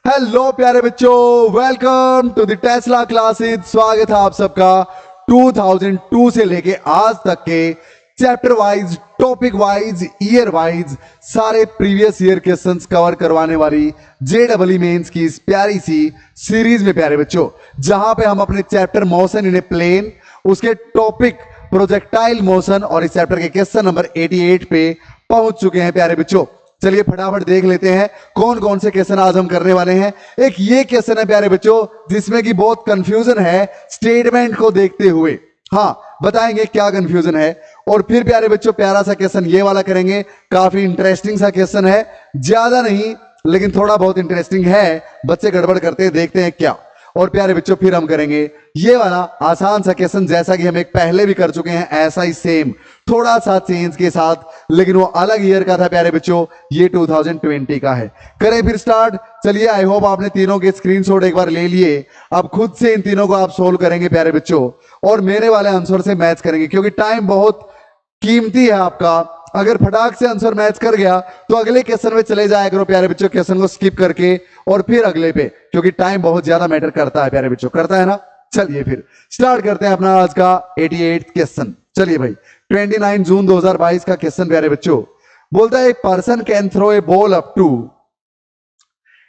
Hello प्यारे बच्चों, welcome to the Tesla classes. स्वागत है आप सबका 2002 से लेके आज तक के chapter wise, topic wise, year wise सारे प्रीवियस ईयर क्वेश्चंस कवर करवाने वाली जेडबलई मेंस की इस प्यारी सी सीरीज में प्यारे बच्चों, जहां पे हम अपने chapter motion in a plane, उसके टॉपिक प्रोजेक्टाइल मोशन और इस चैप्टर के क्वेश्चन नंबर 88 पे पहुंच चुके हैं प्यारे बच्चों। चलिए फटाफट देख लेते हैं कौन कौन से क्वेश्चन आज हम करने वाले हैं। एक ये क्वेश्चन है प्यारे बच्चों जिसमें कि बहुत कंफ्यूजन है स्टेटमेंट को देखते हुए। हाँ, बताएंगे क्या कंफ्यूजन है। और फिर प्यारे बच्चों प्यारा सा क्वेश्चन ये वाला करेंगे, काफी इंटरेस्टिंग सा क्वेश्चन है, ज्यादा नहीं लेकिन थोड़ा बहुत इंटरेस्टिंग है। बच्चे गड़बड़ करते हैं, देखते हैं क्या। और प्यारे बच्चों फिर हम करेंगे ये वाला आसान सा क्वेश्चन जैसा कि हम एक पहले भी कर चुके हैं, ऐसा ही सेम थोड़ा सा चेंज के साथ, लेकिन वो अलग ईयर का था प्यारे बच्चों, ये 2020 का है। करें फिर स्टार्ट। चलिए, आई होप आपने तीनों के स्क्रीनशॉट एक बार ले लिए। अब खुद से इन तीनों को आप सोल्व करेंगे प्यारे बच्चों और मेरे वाले आंसर से मैच करेंगे, क्योंकि टाइम बहुत कीमती है आपका। अगर फटाक से आंसर मैच कर गया तो अगले क्वेश्चन में चले जाया करो प्यारे बच्चों, क्वेश्चन को स्किप करके और फिर अगले पे, क्योंकि टाइम बहुत ज्यादा मैटर करता है प्यारे बच्चों, करता है ना। चलिए फिर स्टार्ट करते हैं अपना आज का 88 क्वेश्चन। चलिए भाई, 29 जून 2022 का क्वेश्चन प्यारे बच्चों बोलता है, a person can throw a ball up to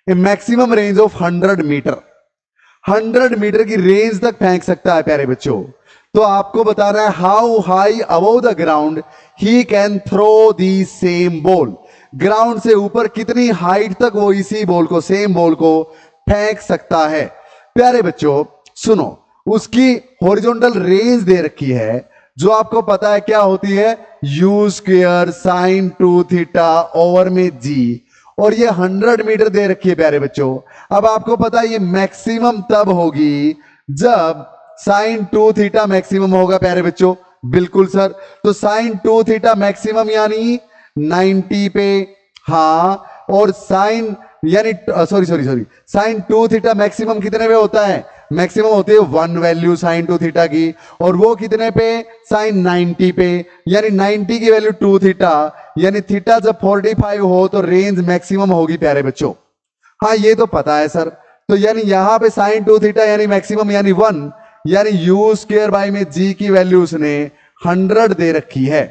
a maximum range of 100 metre. 100 metre की रेंज तक फेंक सकता है प्यारे बच्चों। तो आपको बताना है how high above the ground he can throw the same ball. Ground से ऊपर कितनी हाइट तक वो इसी बॉल को, सेम बॉल को फेंक सकता है। प्यारे बच्चों सुनो, उसकी हॉरिजॉन्टल रेंज दे रखी है, जो आपको पता है क्या होती है, you square sine 2 theta over में जी, और ये 100 मीटर दे रखी है प्यारे बच्चों। अब आपको पता है ये मैक्सिमम तब होगी जब साइन 2 थीटा मैक्सिमम होगा प्यारे बच्चों। बिल्कुल सर, तो साइन 2 थीटा मैक्सिमम यानी 90 पे, हाँ, और साइन यानी सॉरी साइन 2 थीटा मैक्सिमम कितने पे होता है, मैक्सिमम होती है 1 वैल्यू साइन 2 थीटा की, और वो कितने पे, साइन 90 पे, यानी 90 की वैल्यू 2 थीटा, यानी थीटा जब 45 हो तो रेंज मैक्सिमम होगी प्यारे बच्चों। हाँ ये तो पता है सर। तो यानी यहां पे साइन 2 थीटा यानी मैक्सिमम यानी 1, यानी यू स्क्वायर बाई में जी की वैल्यू उसने 100 दे रखी है।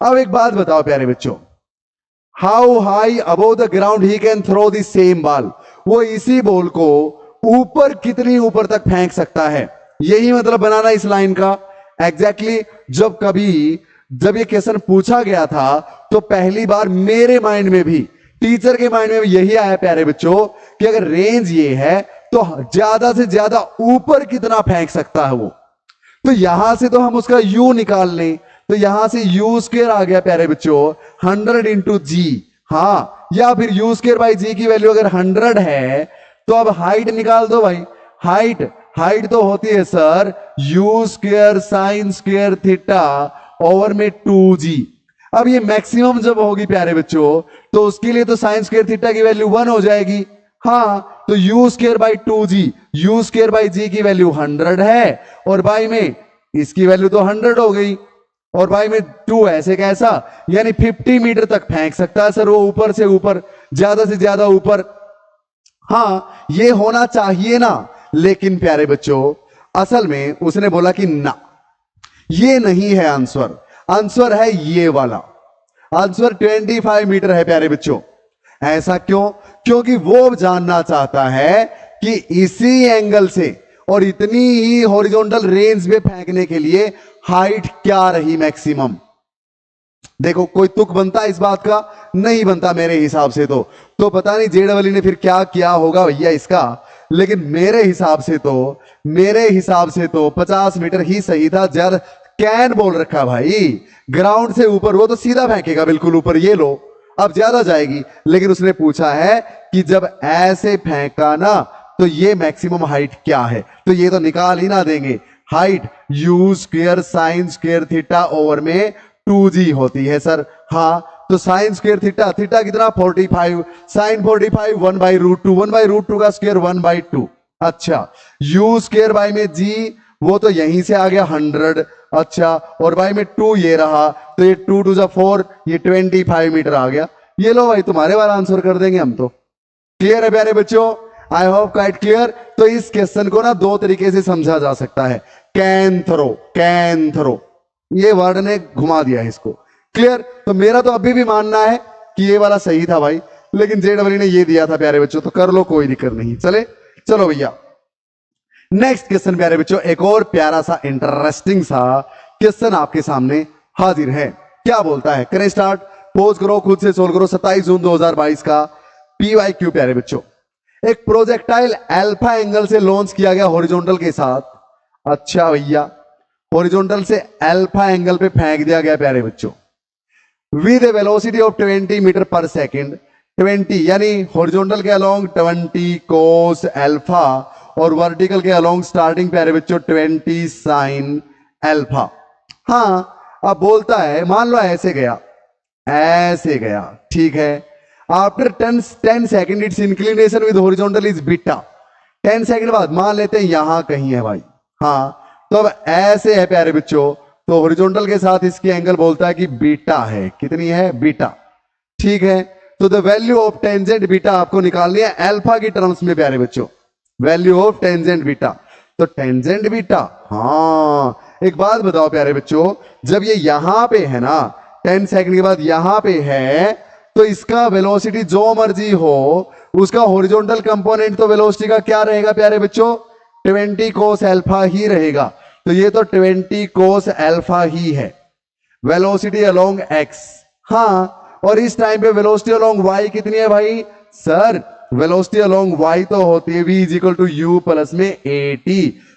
अब एक बात बताओ प्यारे बच्चों, how high above the ground he can throw the same ball. वो इसी बॉल को ऊपर कितनी ऊपर तक फेंक सकता है, यही मतलब बनाना इस लाइन का। एग्जैक्टली जब ये क्वेश्चन पूछा गया था तो पहली बार मेरे माइंड में भी, टीचर के माइंड में भी यही आया प्यारे बच्चों कि अगर रेंज ये है तो ज्यादा से ज्यादा ऊपर कितना फेंक सकता है वो। तो यहां से तो हम उसका u निकाल लें, तो यहां से यू स्क्वायर आ गया प्यारे बच्चों 100 इंटू जी। हाँ, या फिर यू स्क्वायर बाई जी की वैल्यू अगर 100 है तो अब हाइट निकाल दो भाई। हाइट तो होती है sir you square sine square theta over में 2g। अब ये मैक्सिमम जब होगी प्यारे बच्चों तो उसके लिए तो साइन स्क्वायर थीटा की वैल्यू 1 हो जाएगी। हाँ, तो u square by 2g, u square by g की वैल्यू 100 है, और बाई में इसकी वैल्यू तो 100 हो गई, और बाई में 2 ऐसे कैसा, यानी 50 मीटर तक फेंक सकता है सर वो, ऊपर से ऊपर, ज्यादा से ज्यादा ऊपर। हाँ ये होना चाहिए ना, लेकिन प्यारे बच्चों असल में उसने बोला कि ना, ये नहीं है आंसर। आंसर है ये वाला, आंसर 25 मीटर है प्यारे बच्चों। ऐसा क्यों? क्योंकि वो जानना चाहता है कि इसी एंगल से और इतनी ही हॉरिजॉन्टल रेंज में फेंकने के लिए हाइट क्या रही मैक्सिमम। देखो कोई तुक बनता इस बात का, नहीं बनता मेरे हिसाब से तो पता नहीं जेडबलई ने फिर क्या किया होगा भैया इसका, लेकिन मेरे हिसाब से तो 50 मीटर ही सही था। ज्यादा कैन बोल रखा भाई, ग्राउंड से ऊपर वो तो सीधा फेंकेगा बिल्कुल ऊपर, ये लो अब ज्यादा जाएगी, लेकिन उसने पूछा है कि जब ऐसे फेंका ना तो ये मैक्सिमम हाइट क्या है, तो ये तो निकाल ही ना देंगे। Height you square sine square theta over में 2g होती है सर। हाँ, तो साइन स्क्वायर थीटा, थीटा कितना 45, sine 45 1 by root 2, 1 by root 2 का स्क्वायर 1 बाई 2। अच्छा, यू स्क्वायर बाई में जी वो तो यहीं से आ गया 100। अच्छा, और बाई में 2 ये रहा, तो ये 2 2 4, ये 25 मीटर आ गया। ये लो भाई तुम्हारे वाला आंसर कर देंगे हम तो। क्लियर है प्यारे बच्चों? आई होप क्वाइट क्लियर। तो इस क्वेश्चन को ना दो तरीके से समझा जा सकता है, कैन थ्रो, ये वर्ड ने घुमा दिया है इसको। क्लियर। तो मेरा तो अभी भी मानना है कि ये वाला सही था भाई, लेकिन जेडब्ल्यू ने ये दिया था प्यारे बच्चों, तो कर लो, कोई दिक्कत नहीं। चलो भैया नेक्स्ट क्वेश्चन प्यारे बच्चों, एक और प्यारा सा इंटरेस्टिंग सा क्वेश्चन आपके सामने हाजिर है। क्या बोलता है, करें स्टार्ट, पोज करो, खुद से सोल्व करो। 27 जून 2022 का PYQ प्यारे बच्चों, एक प्रोजेक्टाइल अल्फा एंगल से लॉन्च किया गया हॉरिजॉन्टल के साथ। अच्छा भैया, हॉरिजॉन्टल से अल्फा एंगल पे फेंक दिया गया प्यारे बच्चों, with a velocity of 20 metre per second. 20 यानी हॉरिजॉन्टल के अलोंग 20 कोस अल्फा और वर्टिकल के अलोंग स्टार्टिंग प्यारे बच्चों 20 साइन अल्फा। हाँ, अब बोलता है मान लो ऐसे गया, ठीक है। After 10 second it's inclination with horizontal is beta. 10 second बाद मान लेते हैं यहां कहीं है भाई। हाँ, तो अब ऐसे है प्यारे बच्चों, तो हॉरिजॉन्टल के साथ इसकी एंगल बोलता है कि बीटा है। कितनी है? बीटा। ठीक है, तो the value of tangent beta आपको निकालनी है अल्फा की टर्म्स में प्यारे बच्चों, वैल्यू ऑफ टेंजेंट बीटा। तो टेंजेंट बीटा, हाँ एक बात बताओ प्यारे बच्चों, जब ये यहां पे है ना 10 सेकंड के बाद यहां पे है, तो इसका वेलोसिटी जो मर्जी हो, उसका हॉरिजॉन्टल कंपोनेंट तो वेलोसिटी का क्या रहेगा प्यारे बच्चों? 20 कोस अल्फा ही रहेगा। तो ये तो 20 कोस अल्फा ही है, वेलोसिटी अलोंग एक्स। हाँ, और इस टाइम पे वेलोसिटी अलोंग वाई कितनी है भाई? सर वेलोसिटी अलोंग वाई तो होती है v is equal to u plus में at।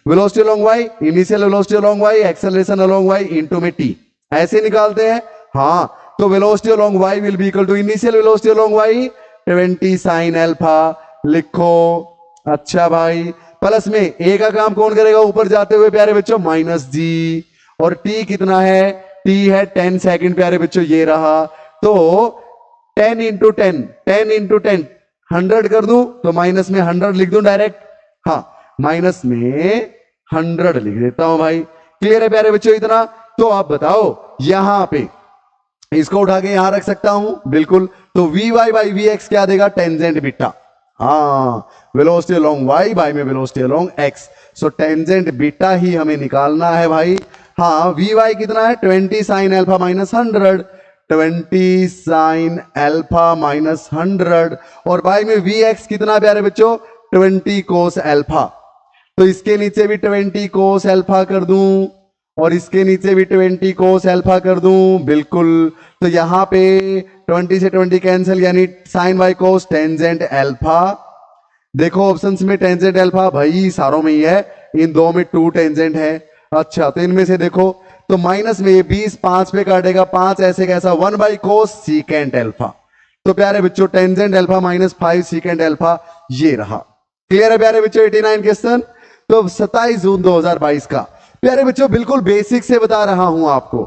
Velocity along y, initial velocity along y, acceleration along y into में t, ऐसे निकालते हैं। हाँ, तो velocity along y will be equal to initial velocity along y 20 sine alpha लिखो। अच्छा भाई, प्लस में a का काम कौन करेगा ऊपर जाते हुए प्यारे बच्चों? Minus g। और t कितना है? t है 10 सेकेंड प्यारे बच्चों, ये रहा। तो 10 इंटू 10 100 कर दूं तो माइनस में 100 लिख दूं डायरेक्ट। हाँ, माइनस में 100 लिख देता हूं भाई। क्लियर है प्यारे बच्चों इतना? तो आप बताओ, यहां पे इसको उठा के यहां रख सकता हूं, बिल्कुल। तो v y by v x क्या देगा? Tangent beta. हाँ, वेलोसिटी अलोंग वाई बाई में velocity along x. So tangent beta ही हमें निकालना है भाई। हाँ, वी वाई कितना है? 20 sine alpha minus 100, 20 sine alpha minus 100, और बाई में वी एक्स कितना प्यारे बच्चों? 20 कोस अल्फा। तो इसके नीचे भी 20 कोस अल्फा कर दूं, और इसके नीचे भी 20 कोस अल्फा कर दूं, बिल्कुल। तो यहां पे 20 से 20 कैंसिल, यानी sine by cos tangent alpha. देखो ऑप्शंस में टेंजेंट अल्फा भाई सारों में ही है, इन दो में 2 टेंजेंट है। अच्छा, तो इनमें से देखो, तो माइनस में 20 5 पे काटेगा, 5 ऐसे कैसा? 1 बाई कोस सीकेंट अल्फा। तो प्यारे बच्चों tangent alpha minus 5 secant alpha, ये रहा। क्लियर है प्यारे बच्चों 89 क्वेश्चन? तो 27 जून 2022 का प्यारे बच्चों, बिल्कुल बेसिक से बता रहा हूं आपको।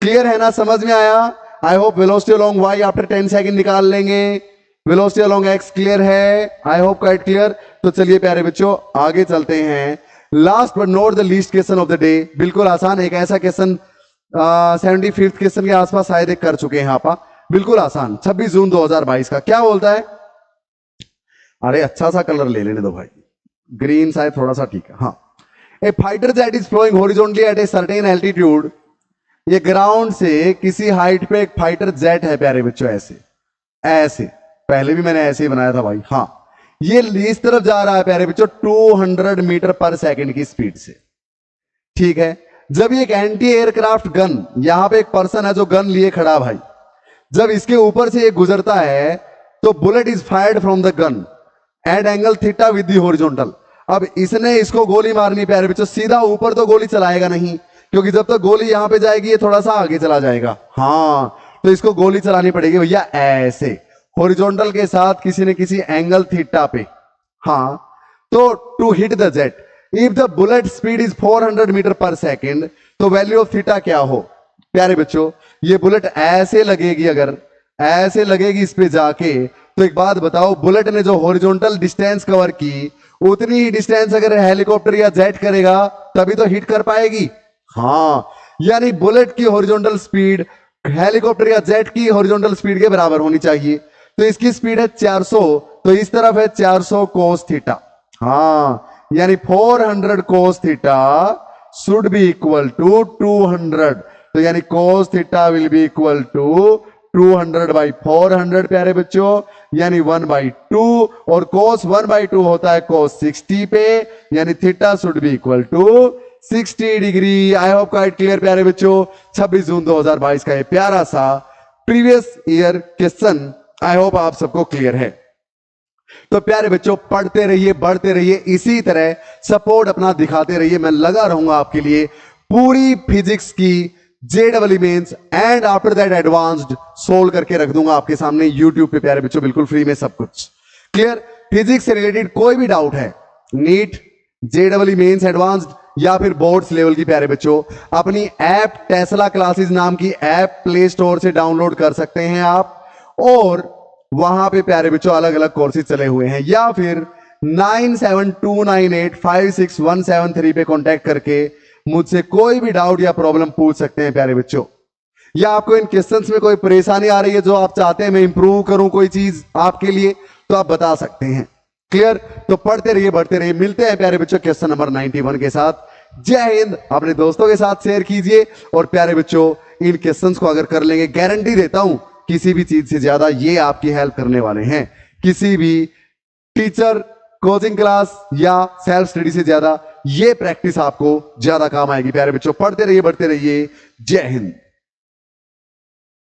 क्लियर है ना? समझ में आया? I hope velocity along y after 10 second निकाल लेंगे, वेलोसिटी अलोंग एक्स क्लियर है? I hope quite clear. तो चलिए प्यारे बच्चों आगे चलते हैं। Last but not the least question of the day, बिल्कुल आसान, एक ऐसा क्वेश्चन 75th क्वेश्चन के आसपास शायद कर चुके हैं आप, बिल्कुल आसान। 26 जून 2022 का क्या बोलता है? अरे अच्छा सा कलर ले लेने दो भाई, ग्रीन शायद थोड़ा सा ठीक है। हाँ, a fighter jet is flowing horizontally at a certain altitude. ये ग्राउंड से किसी हाइट पे एक फाइटर जेट है प्यारे बच्चों, ऐसे पहले भी मैंने ऐसे ही बनाया था भाई। हाँ, ये इस तरफ जा रहा है प्यारे बच्चों 200 मीटर पर सेकंड की स्पीड से। ठीक है, जब ये एक एंटी एयरक्राफ्ट गन, यहां पे एक पर्सन है जो गन लिए खड़ा भाई, जब इसके ऊपर से ये गुजरता है तो bullet is fired from the gun at angle theta with the horizontal. अब इसने इसको गोली मारनी प्यारे बच्चों, सीधा ऊपर तो गोली चलाएगा नहीं, क्योंकि जब तक गोली यहां पे जाएगी ये थोड़ा सा आगे चला जाएगा। हाँ, तो इसको गोली चलानी पड़ेगी भैया ऐसे, हॉरिजॉन्टल के साथ किसी न किसी एंगल थीटा पे। हाँ, तो to hit the jet if the bullet speed is 400 metre per second, तो वैल्यू ऑफ थीटा क्या हो प्यारे बच्चों? ये बुलेट ऐसे लगेगी, अगर ऐसे लगेगी इस पे जाके, तो एक बात बताओ, बुलेट ने जो हॉरिजॉन्टल डिस्टेंस कवर की, उतनी ही डिस्टेंस अगर हेलीकॉप्टर या जेट करेगा तभी तो हिट कर पाएगी। हाँ, यानी बुलेट की हॉरिजॉन्टल स्पीड हेलीकॉप्टर या जेट की हॉरिजॉन्टल स्पीड के बराबर होनी चाहिए। तो इसकी स्पीड है 400, तो इस तरफ है 400 कोस थीटा, हाँ यानी 400 cos theta should be equal to 200, तो यानी cos theta will be equal to 200 by 400 प्यारे बच्चों, यानी 1/2, और कोस 1/2 होता है कोस 60 पे, यानी theta should be equal to 60 degree. I hope quite clear प्यारे बच्चों। 26 जून 2022 का ये प्यारा सा previous year question I hope आप सबको क्लियर है। तो प्यारे बच्चों पढ़ते रहिए, बढ़ते रहिए, इसी तरह सपोर्ट अपना दिखाते रहिए। मैं लगा रहूंगा आपके लिए पूरी फिजिक्स की JEE mains and after that advanced solve करके रख दूंगा आपके सामने यूट्यूब पे प्यारे बच्चों, बिल्कुल फ्री में सब कुछ क्लियर। फिजिक्स से रिलेटेड कोई भी डाउट है, नीट, JEE मेंस एडवांस्ड या फिर बोर्ड्स लेवल की, प्यारे बच्चों अपनी ऐप टेस्ला क्लासेस नाम की ऐप प्ले स्टोर से डाउनलोड कर सकते हैं आप, और वहां पे प्यारे बच्चों अलग अलग कोर्सेज चले हुए हैं, या फिर 9729856173 पे कांटेक्ट करके मुझसे कोई भी डाउट या प्रॉब्लम पूछ सकते हैं प्यारे बच्चों। या आपको इन क्वेश्चंस में कोई परेशानी आ रही है जो आप चाहते हैं मैं इंप्रूव करूं कोई चीज आपके लिए, तो आप बता सकते हैं। क्लियर। तो पढ़ते रहिए, बढ़ते रहिए, मिलते हैं प्यारे बच्चों क्वेश्चन नंबर 91 के साथ। जय हिंद। अपने दोस्तों के साथ शेयर कीजिए, और प्यारे बच्चों इन क्वेश्चंस को अगर कर लेंगे, गारंटी देता हूं किसी भी चीज से ज्यादा ये आपकी हेल्प करने वाले हैं। किसी भी टीचर, कोचिंग क्लास या सेल्फ स्टडी से ज्यादा ये प्रैक्टिस आपको ज्यादा काम आएगी प्यारे बच्चों। पढ़ते रहिए, बढ़ते रहिए। जय हिंद।